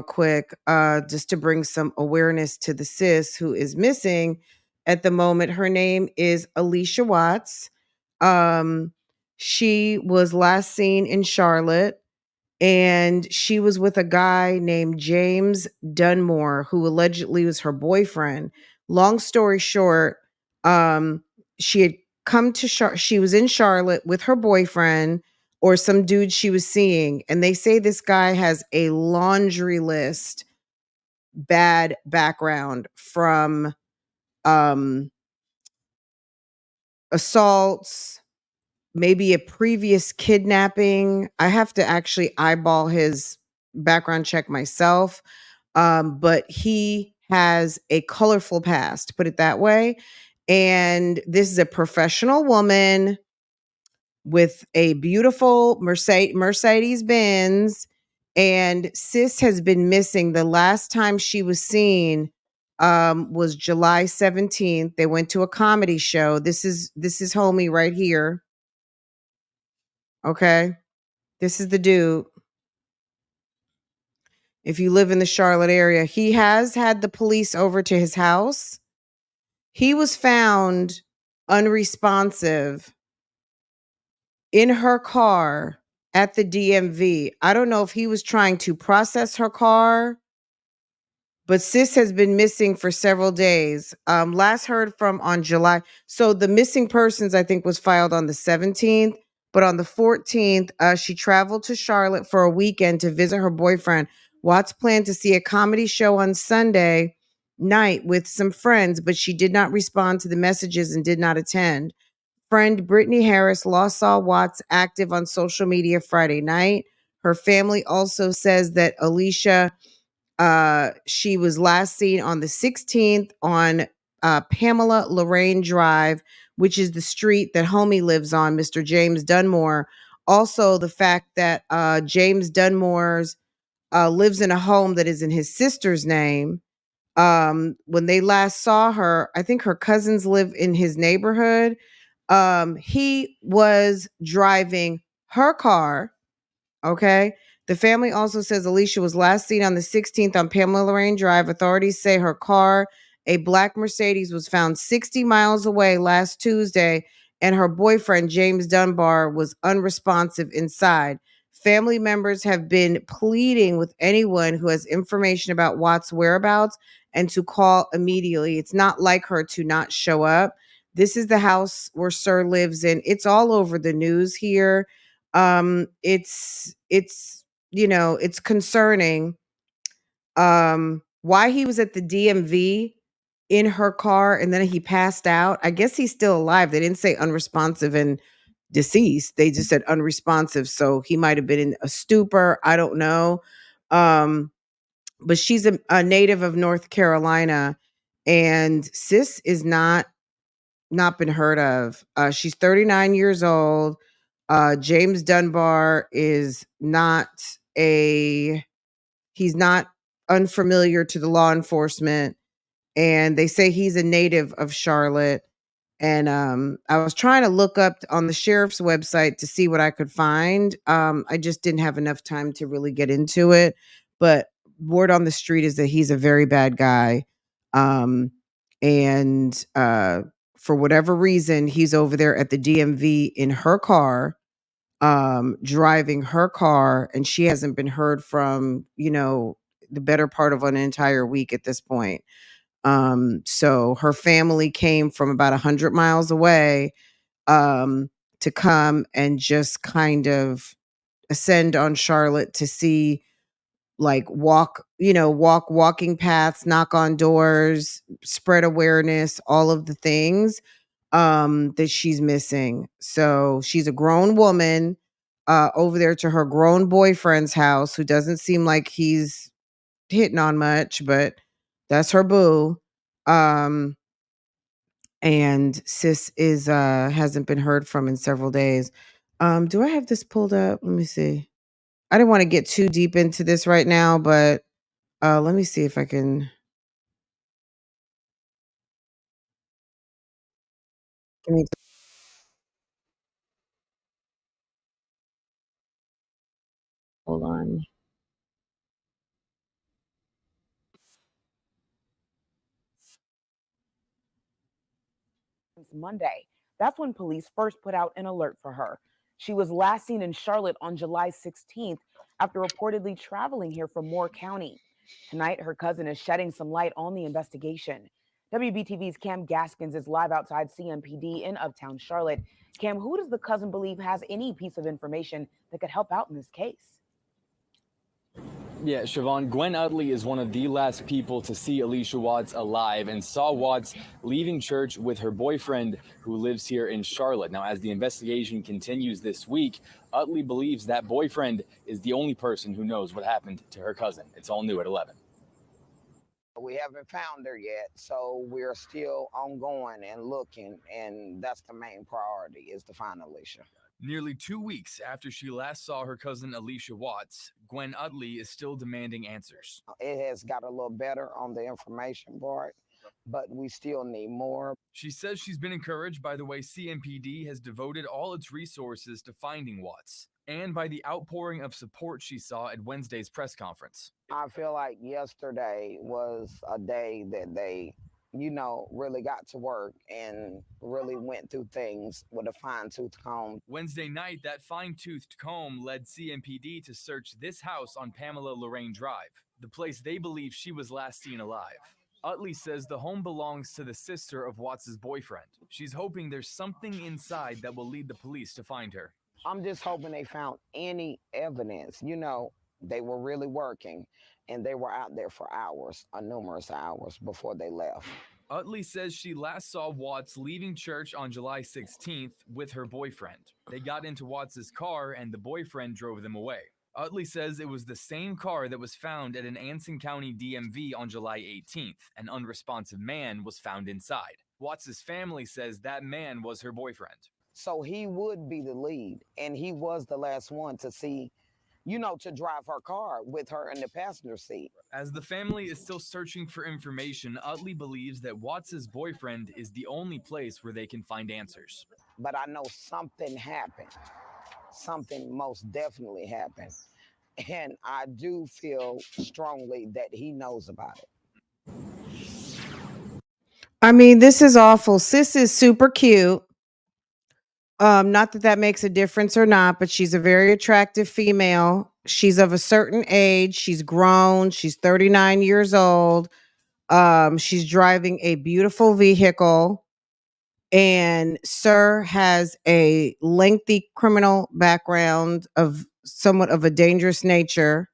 quick, just to bring some awareness to the sis who is missing at the moment. Her name is Allisha Watts. Um, she was last seen in Charlotte, and she was with a guy named James Dunmore, who allegedly was her boyfriend. Long story short, she had come to she was in Charlotte with her boyfriend or some dude she was seeing, and they say this guy has a laundry list bad background from um assaults, maybe a previous kidnapping. I have to actually eyeball his background check myself. But he has a colorful past, put it that way. And this is a professional woman with a beautiful Mercedes Benz. And sis has been missing. The last time she was seen was July 17th. They went to a comedy show. This is homie right here. Okay. This is the dude. If you live in the Charlotte area, he has had the police over to his house. He was found unresponsive in her car at the DMV. I don't know if he was trying to process her car, but sis has been missing for several days. Last heard from on July. So the missing persons, I think, was filed on the 17th. But on the 14th, she traveled to Charlotte for a weekend to visit her boyfriend. Watts planned to see a comedy show on Sunday night with some friends, but she did not respond to the messages and did not attend. Friend Brittany Harris last saw Watts active on social media Friday night. Her family also says that Allisha, she was last seen on the 16th on Pamela Lorraine Drive, which is the street that homie lives on, Mr. James Dunmore. Also, the fact that James Dunmore's lives in a home that is in his sister's name. When they last saw her, I think her cousins live in his neighborhood. He was driving her car. Okay. The family also says Allisha was last seen on the 16th on Pamela Lorraine Drive. Authorities say her car, a black Mercedes, was found 60 miles away last Tuesday, and her boyfriend, James Dunbar, was unresponsive inside. Family members have been pleading with anyone who has information about Watts' whereabouts and to call immediately. It's not like her to not show up. This is the house where Sir lives in. It's all over the news here. It's it's concerning. Why he was at the DMV in her car and then he passed out. I guess he's still alive. They didn't say unresponsive and deceased. They just said unresponsive, so he might have been in a stupor. I don't know. um but she's a native of North Carolina, and sis is not been heard of. She's 39 years old. James Dunbar is not a he's not unfamiliar to the law enforcement, and they say he's a native of Charlotte. And I was trying to look up on the sheriff's website to see what I could find. I just didn't have enough time to really get into it, but word on the street is that he's a very bad guy. And for whatever reason, he's over there at the DMV in her car, driving her car, and she hasn't been heard from, the better part of an entire week at this point. So her family came from about 100 miles away, um, to come and just kind of ascend on Charlotte to see, like, walking paths, knock on doors, spread awareness, all of the things that she's missing. So she's a grown woman over there to her grown boyfriend's house, who doesn't seem like he's hitting on much, but that's her boo. Um and sis is hasn't been heard from in several days. Do I have this pulled up? Let me see. I didn't want to get too deep into this right now, but let me see if I can. Give me, hold on. Monday. That's when police first put out an alert for her. She was last seen in Charlotte on July 16th after reportedly traveling here from Moore County. Tonight, her cousin is shedding some light on the investigation. WBTV's Cam Gaskins is live outside CMPD in Uptown Charlotte. Cam, who does the cousin believe has any piece of information that could help out in this case? Yeah, Siobhan, Gwen Utley is one of the last people to see Allisha Watts alive and saw Watts leaving church with her boyfriend who lives here in Charlotte. Now, as the investigation continues this week, Utley believes that boyfriend is the only person who knows what happened to her cousin. It's all new at 11. We haven't found her yet, so we're still ongoing and looking, and that's the main priority, is to find Allisha. Nearly 2 weeks after she last saw her cousin Allisha Watts, Gwen Utley is still demanding answers. It has got a little better on the information part, but we still need more. She says she's been encouraged by the way CMPD has devoted all its resources to finding Watts, and by the outpouring of support she saw at Wednesday's press conference. I feel like yesterday was a day that they, really got to work and really went through things with a fine-tooth comb. Wednesday night, that fine-toothed comb led CMPD to search this house on Pamela Lorraine Drive, the place they believe she was last seen alive. Utley says the home belongs to the sister of Watts' boyfriend. She's hoping there's something inside that will lead the police to find her. I'm just hoping they found any evidence. They were really working, and they were out there for hours, numerous hours, before they left. Utley says she last saw Watts leaving church on July 16th with her boyfriend. They got into Watts' car, and the boyfriend drove them away. Utley says it was the same car that was found at an Anson County DMV on July 18th. An unresponsive man was found inside. Watts' family says that man was her boyfriend. So he would be the lead, and he was the last one to see, to drive her car with her in the passenger seat. As the family is still searching for information, Utley believes that Watts' boyfriend is the only place where they can find answers. But I know something happened. Something most definitely happened. And I do feel strongly that he knows about it. I mean, this is awful. Sis is super cute. Not that makes a difference or not, but she's a very attractive female. She's of a certain age. She's grown. She's 39 years old. She's driving a beautiful vehicle. And Sir has a lengthy criminal background of somewhat of a dangerous nature.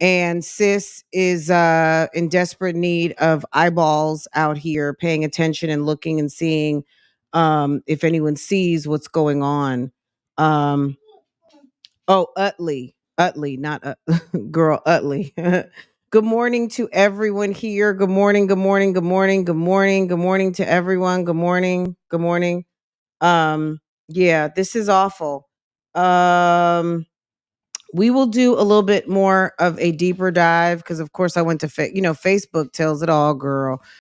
And Sis is in desperate need of eyeballs out here paying attention and looking and seeing if anyone sees what's going on. Utley, not girl, Utley. Good morning to everyone here. Good morning, good morning, good morning, good morning, good morning to everyone. Good morning, good morning. Yeah, this is awful. We will do a little bit more of a deeper dive because, of course, I went to Facebook tells it all, girl.